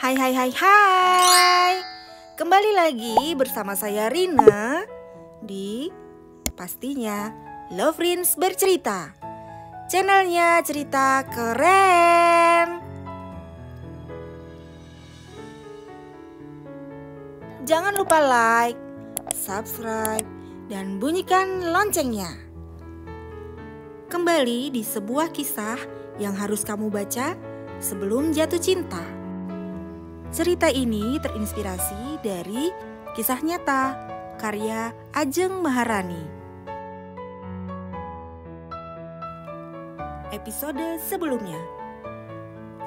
Hai hai hai hai. Kembali lagi bersama saya Rina di pastinya Love Rins Bercerita. Channelnya cerita keren. Jangan lupa like, subscribe, dan bunyikan loncengnya. Kembali di sebuah kisah yang harus kamu baca sebelum jatuh cinta. Cerita ini terinspirasi dari kisah nyata karya Ajeng Maharani. Episode sebelumnya,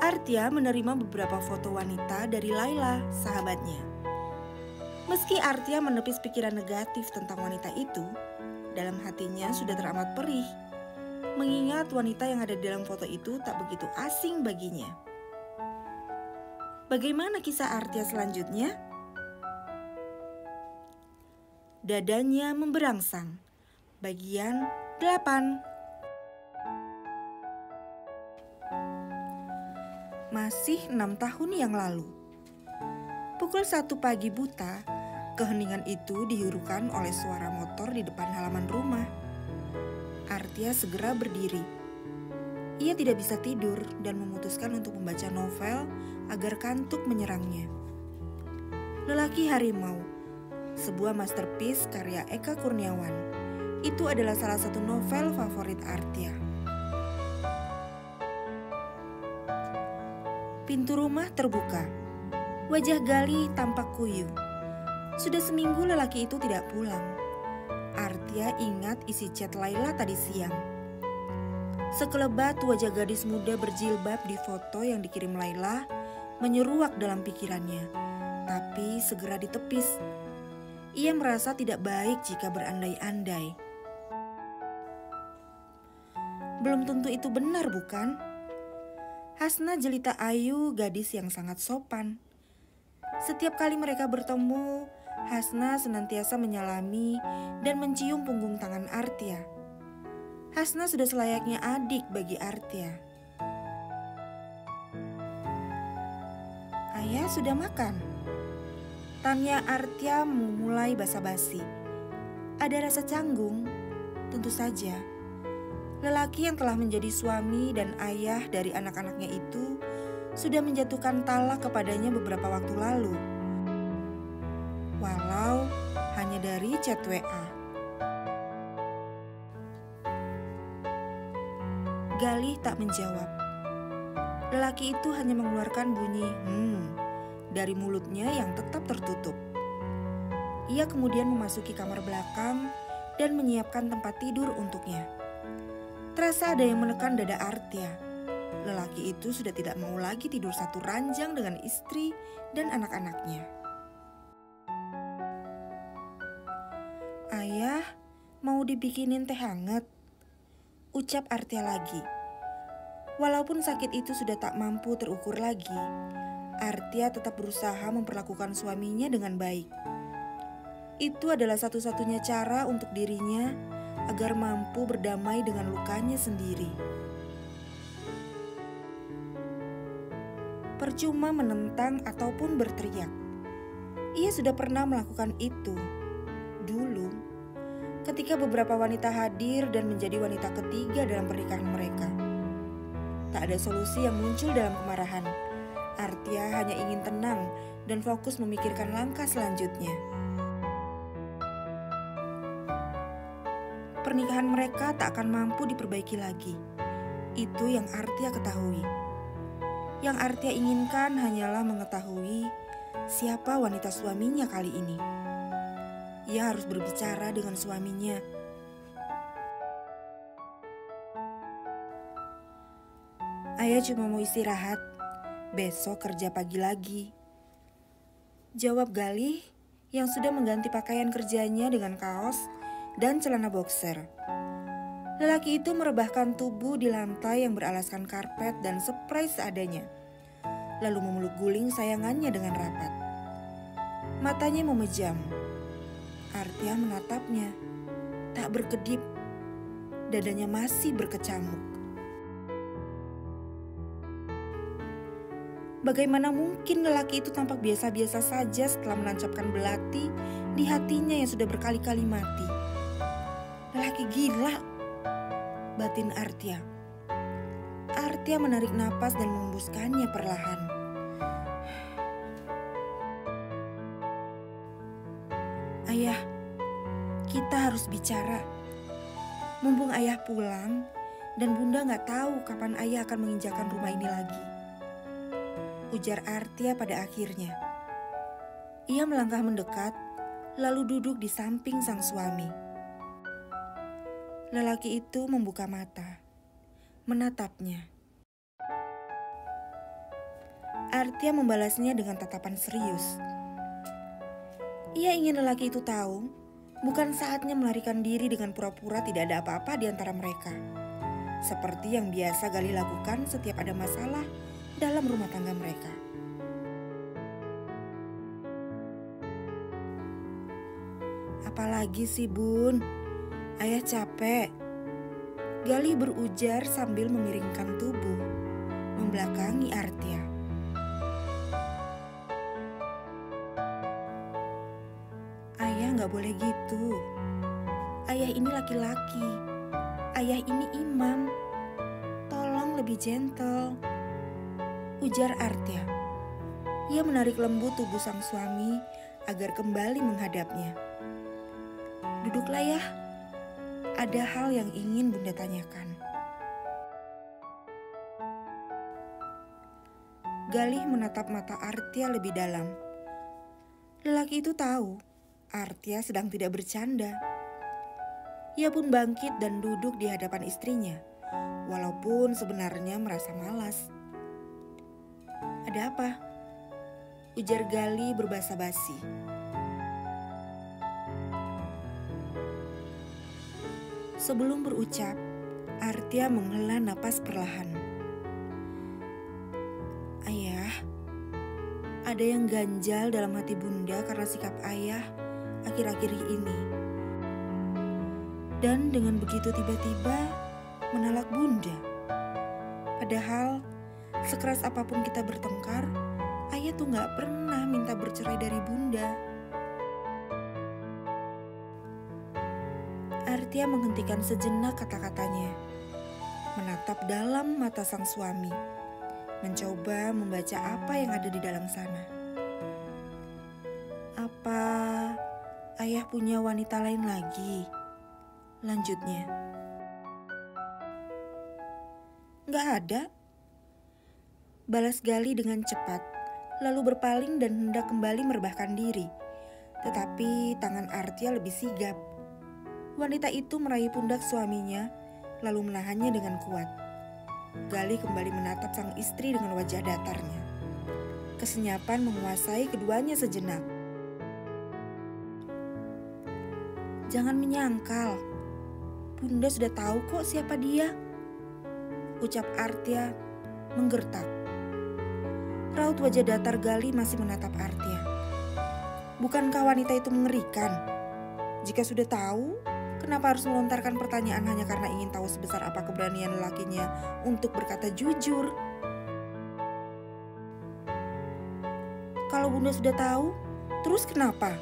Artia menerima beberapa foto wanita dari Laila, sahabatnya. Meski Artia menepis pikiran negatif tentang wanita itu, dalam hatinya sudah teramat perih, mengingat wanita yang ada di dalam foto itu tak begitu asing baginya. Bagaimana kisah Artia selanjutnya? Dadanya Memberangsang, bagian 8. Masih 6 tahun yang lalu, pukul 1 pagi buta, keheningan itu dihirukan oleh suara motor di depan halaman rumah. Artia segera berdiri. Ia tidak bisa tidur dan memutuskan untuk membaca novel agar kantuk menyerangnya. Lelaki Harimau, sebuah masterpiece karya Eka Kurniawan. Itu adalah salah satu novel favorit Artia. Pintu rumah terbuka. Wajah Gali tampak kuyu. Sudah seminggu lelaki itu tidak pulang. Artia ingat isi chat Laila tadi siang. Sekelebat wajah gadis muda berjilbab di foto yang dikirim Laila menyeruak dalam pikirannya, tapi segera ditepis. Ia merasa tidak baik jika berandai-andai. Belum tentu itu benar, bukan? Hasna jelita Ayu, gadis yang sangat sopan. Setiap kali mereka bertemu, Hasna senantiasa menyalami dan mencium punggung tangan Artia. Hasna sudah selayaknya adik bagi Artia. Ayah sudah makan? Tanya Artia memulai basa-basi. Ada rasa canggung, tentu saja. Lelaki yang telah menjadi suami dan ayah dari anak-anaknya itu sudah menjatuhkan talak kepadanya beberapa waktu lalu. Walau hanya dari chat WA. Galih tak menjawab. Lelaki itu hanya mengeluarkan bunyi dari mulutnya yang tetap tertutup. Ia kemudian memasuki kamar belakang dan menyiapkan tempat tidur untuknya. Terasa ada yang menekan dada Artia. Lelaki itu sudah tidak mau lagi tidur satu ranjang dengan istri dan anak-anaknya. Ayah, mau dibikinin teh hangat? Ucap Artia lagi. Walaupun sakit itu sudah tak mampu terukur lagi, Artia tetap berusaha memperlakukan suaminya dengan baik. Itu adalah satu-satunya cara untuk dirinya agar mampu berdamai dengan lukanya sendiri. Percuma menentang ataupun berteriak. Ia sudah pernah melakukan itu dulu, ketika beberapa wanita hadir dan menjadi wanita ketiga dalam pernikahan mereka. Tak ada solusi yang muncul dalam kemarahan. Artia hanya ingin tenang dan fokus memikirkan langkah selanjutnya. Pernikahan mereka tak akan mampu diperbaiki lagi. Itu yang Artia ketahui. Yang Artia inginkan hanyalah mengetahui siapa wanita suaminya kali ini. Ia harus berbicara dengan suaminya. Ayah cuma mau istirahat, besok kerja pagi lagi. Jawab Galih yang sudah mengganti pakaian kerjanya dengan kaos dan celana boxer. Lelaki itu merebahkan tubuh di lantai yang beralaskan karpet dan spray seadanya. Lalu memeluk guling sayangannya dengan rapat. Matanya memejam. Artia menatapnya, tak berkedip. Dadanya masih berkecamuk. Bagaimana mungkin lelaki itu tampak biasa-biasa saja setelah menancapkan belati di hatinya yang sudah berkali-kali mati? Lelaki gila, batin Artia. Artia menarik napas dan mengembuskannya perlahan. Ayah, kita harus bicara. Mumpung ayah pulang dan bunda gak tahu kapan ayah akan menginjakan rumah ini lagi, ujar Artia pada akhirnya. Ia melangkah mendekat, lalu duduk di samping sang suami. Lelaki itu membuka mata, menatapnya. Artia membalasnya dengan tatapan serius. Ia ingin lelaki itu tahu, bukan saatnya melarikan diri dengan pura-pura tidak ada apa-apa di antara mereka. Seperti yang biasa Galih lakukan setiap ada masalah dalam rumah tangga mereka. Apalagi sih Bun, ayah capek. Galih berujar sambil memiringkan tubuh, membelakangi Artia. Ayah gak boleh gitu. Ayah ini laki-laki. Ayah ini imam. Tolong lebih gentle, ujar Artia. Ia menarik lembut tubuh sang suami agar kembali menghadapnya. Duduklah ya. Ada hal yang ingin bunda tanyakan. Galih menatap mata Artia lebih dalam. Lelaki itu tahu Artia sedang tidak bercanda. Ia pun bangkit dan duduk di hadapan istrinya, walaupun sebenarnya merasa malas. Ada apa? Ujar Galih berbasa-basi. Sebelum berucap, Artia menghela napas perlahan. Ayah, ada yang ganjal dalam hati bunda karena sikap ayah akhir-akhir ini. Dan dengan begitu tiba-tiba menolak bunda. Padahal sekeras apapun kita bertengkar, ayah tuh gak pernah minta bercerai dari bunda. Artia menghentikan sejenak kata-katanya, menatap dalam mata sang suami, mencoba membaca apa yang ada di dalam sana. Apa ayah punya wanita lain lagi? Lanjutnya. Gak ada. Balas Galih dengan cepat, lalu berpaling dan hendak kembali merebahkan diri. Tetapi tangan Artia lebih sigap. Wanita itu meraih pundak suaminya, lalu menahannya dengan kuat. Galih kembali menatap sang istri dengan wajah datarnya. Kesenyapan menguasai keduanya sejenak. Jangan menyangkal. Bunda sudah tahu kok siapa dia, ucap Artia menggertak. Raut wajah datar Galih masih menatap Artia. Bukankah wanita itu mengerikan? Jika sudah tahu, kenapa harus melontarkan pertanyaan hanya karena ingin tahu sebesar apa keberanian lelakinya untuk berkata jujur? Kalau bunda sudah tahu, terus kenapa?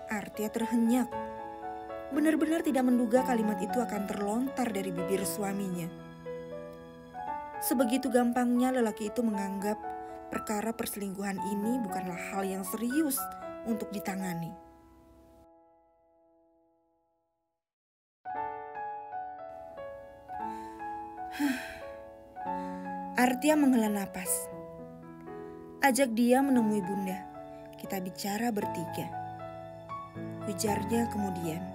Artia terhenyak. Benar-benar tidak menduga kalimat itu akan terlontar dari bibir suaminya. Sebegitu gampangnya lelaki itu menganggap perkara perselingkuhan ini bukanlah hal yang serius untuk ditangani. Artia menghela napas. Ajak dia menemui bunda. Kita bicara bertiga, ujarnya kemudian.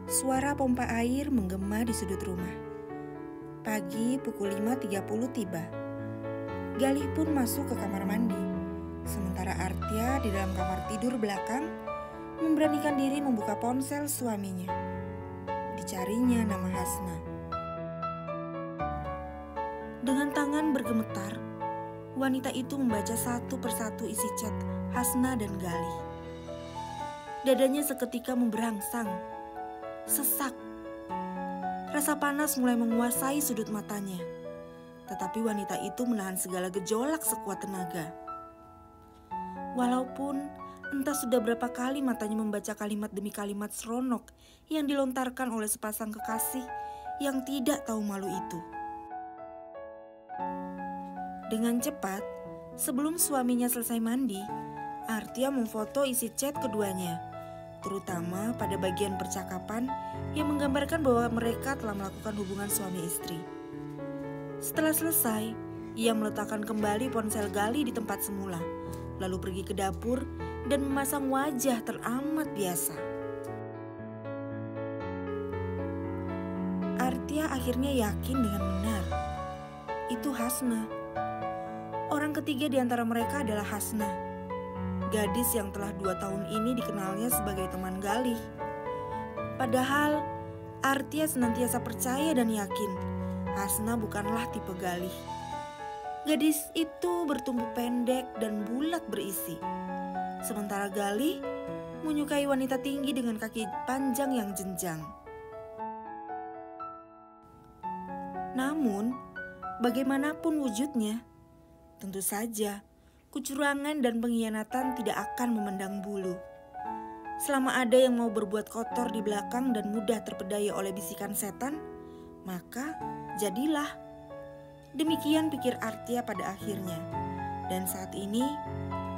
Suara pompa air menggema di sudut rumah. Pagi pukul 5.30 tiba. Galih pun masuk ke kamar mandi. Sementara Artia di dalam kamar tidur belakang memberanikan diri membuka ponsel suaminya. Dicarinya nama Hasna. Dengan tangan bergemetar, wanita itu membaca satu persatu isi chat Hasna dan Galih. Dadanya seketika memberangsang, sesak. Rasa panas mulai menguasai sudut matanya. Tetapi wanita itu menahan segala gejolak sekuat tenaga. Walaupun entah sudah berapa kali matanya membaca kalimat demi kalimat seronok yang dilontarkan oleh sepasang kekasih yang tidak tahu malu itu. Dengan cepat, sebelum suaminya selesai mandi, Artia memfoto isi chat keduanya, terutama pada bagian percakapan yang menggambarkan bahwa mereka telah melakukan hubungan suami istri. Setelah selesai, ia meletakkan kembali ponsel Gali di tempat semula, lalu pergi ke dapur dan memasang wajah teramat biasa. Artia akhirnya yakin dengan benar, itu Hasna. Orang ketiga di antara mereka adalah Hasna, gadis yang telah 2 tahun ini dikenalnya sebagai teman Galih. Padahal Artia senantiasa percaya dan yakin Hasna bukanlah tipe Galih. Gadis itu bertubuh pendek dan bulat berisi. Sementara Galih menyukai wanita tinggi dengan kaki panjang yang jenjang. Namun, bagaimanapun wujudnya, tentu saja kecurangan dan pengkhianatan tidak akan memandang bulu. Selama ada yang mau berbuat kotor di belakang dan mudah terpedaya oleh bisikan setan, maka jadilah. Demikian pikir Artia pada akhirnya. Dan saat ini,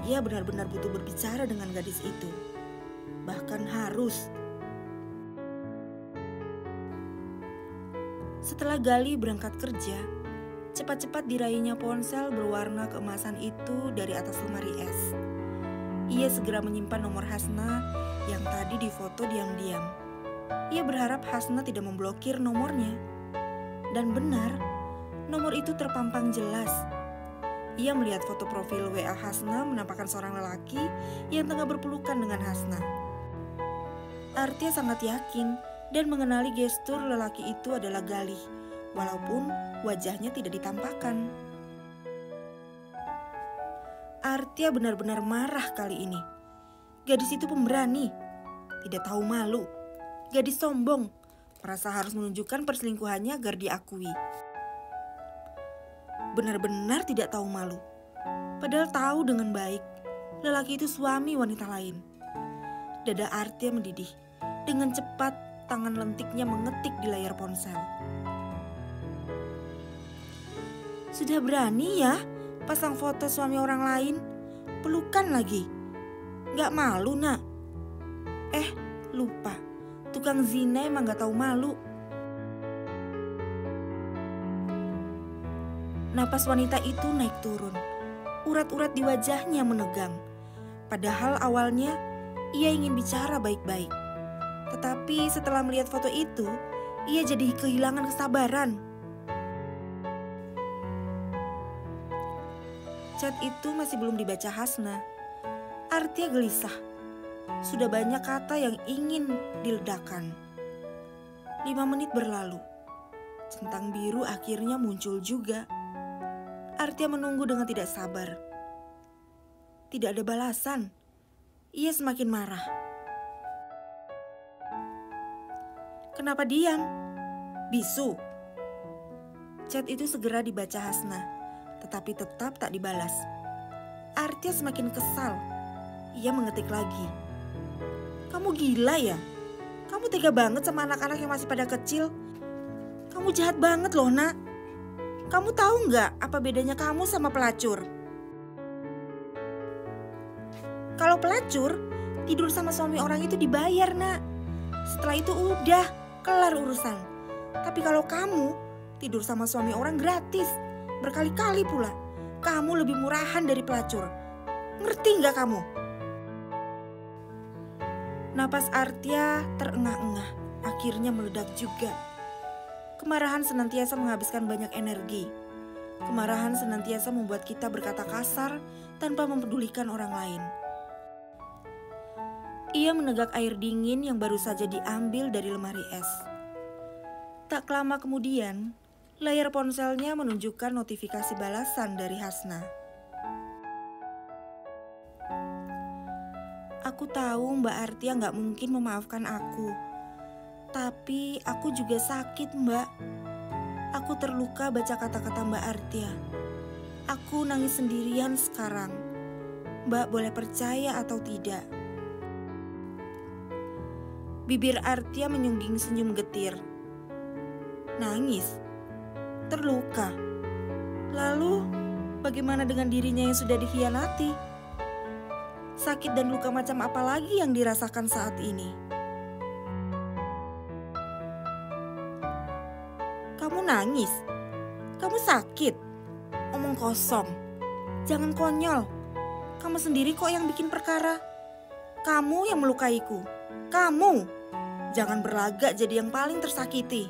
ia benar-benar butuh berbicara dengan gadis itu. Bahkan harus. Setelah Gali berangkat kerja, cepat-cepat diraihnya ponsel berwarna keemasan itu dari atas lemari es. Ia segera menyimpan nomor Hasna yang tadi difoto diam-diam. Ia berharap Hasna tidak memblokir nomornya. Dan benar, nomor itu terpampang jelas. Ia melihat foto profil WA Hasna menampakkan seorang lelaki yang tengah berpelukan dengan Hasna. Artia sangat yakin dan mengenali gestur lelaki itu adalah Galih, walaupun wajahnya tidak ditampakkan. Artia benar-benar marah kali ini. Gadis itu pemberani, tidak tahu malu, gadis sombong, merasa harus menunjukkan perselingkuhannya agar diakui. Benar-benar tidak tahu malu, padahal tahu dengan baik lelaki itu suami wanita lain. Dada Artia mendidih. Dengan cepat tangan lentiknya mengetik di layar ponsel. Sudah berani ya pasang foto suami orang lain, pelukan lagi. Gak malu nak? Lupa, tukang zina emang gak tahu malu. Napas wanita itu naik turun, urat-urat di wajahnya menegang. Padahal awalnya ia ingin bicara baik-baik. Tetapi setelah melihat foto itu, ia jadi kehilangan kesabaran. Chat itu masih belum dibaca Hasna. Artia gelisah. Sudah banyak kata yang ingin diledakkan. 5 menit berlalu. Centang biru akhirnya muncul juga. Artia menunggu dengan tidak sabar. Tidak ada balasan. Ia semakin marah. Kenapa diam? Bisu. Chat itu segera dibaca Hasna, tetapi tetap tak dibalas. Artia semakin kesal. Ia mengetik lagi. Kamu gila ya? Kamu tega banget sama anak-anak yang masih pada kecil. Kamu jahat banget loh nak. Kamu tahu nggak apa bedanya kamu sama pelacur? Kalau pelacur, tidur sama suami orang itu dibayar nak. Setelah itu udah kelar urusan. Tapi kalau kamu tidur sama suami orang gratis, berkali-kali pula. Kamu lebih murahan dari pelacur. Ngerti nggak kamu? Napas Artia terengah-engah, akhirnya meledak juga. Kemarahan senantiasa menghabiskan banyak energi. Kemarahan senantiasa membuat kita berkata kasar tanpa mempedulikan orang lain. Ia menegak air dingin yang baru saja diambil dari lemari es. Tak lama kemudian, layar ponselnya menunjukkan notifikasi balasan dari Hasna. Aku tahu Mbak Artia gak mungkin memaafkan aku. Tapi aku juga sakit, Mbak. Aku terluka baca kata-kata Mbak Artia. Aku nangis sendirian sekarang. Mbak boleh percaya atau tidak. Bibir Artia menyungging senyum getir. Nangis? Terluka? Lalu bagaimana dengan dirinya yang sudah dikhianati? Sakit dan luka macam apa lagi yang dirasakan saat ini? Kamu nangis? Kamu sakit? Omong kosong. Jangan konyol. Kamu sendiri kok yang bikin perkara. Kamu yang melukaiku. Kamu. Jangan berlagak jadi yang paling tersakiti.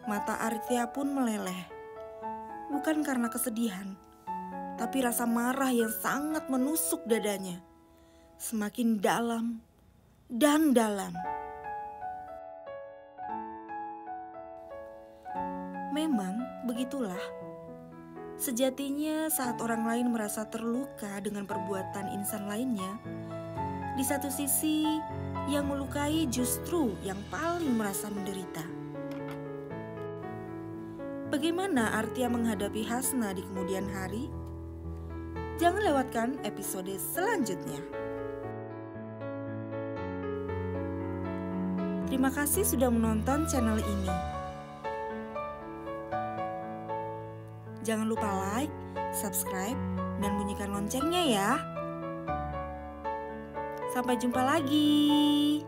Mata Artia pun meleleh. Bukan karena kesedihan, tapi rasa marah yang sangat menusuk dadanya. Semakin dalam dan dalam. Memang begitulah. Sejatinya saat orang lain merasa terluka dengan perbuatan insan lainnya, di satu sisi yang melukai justru yang paling merasa menderita. Bagaimana Artia menghadapi Hasna di kemudian hari? Jangan lewatkan episode selanjutnya. Terima kasih sudah menonton channel ini. Jangan lupa like, subscribe, dan bunyikan loncengnya ya. Sampai jumpa lagi.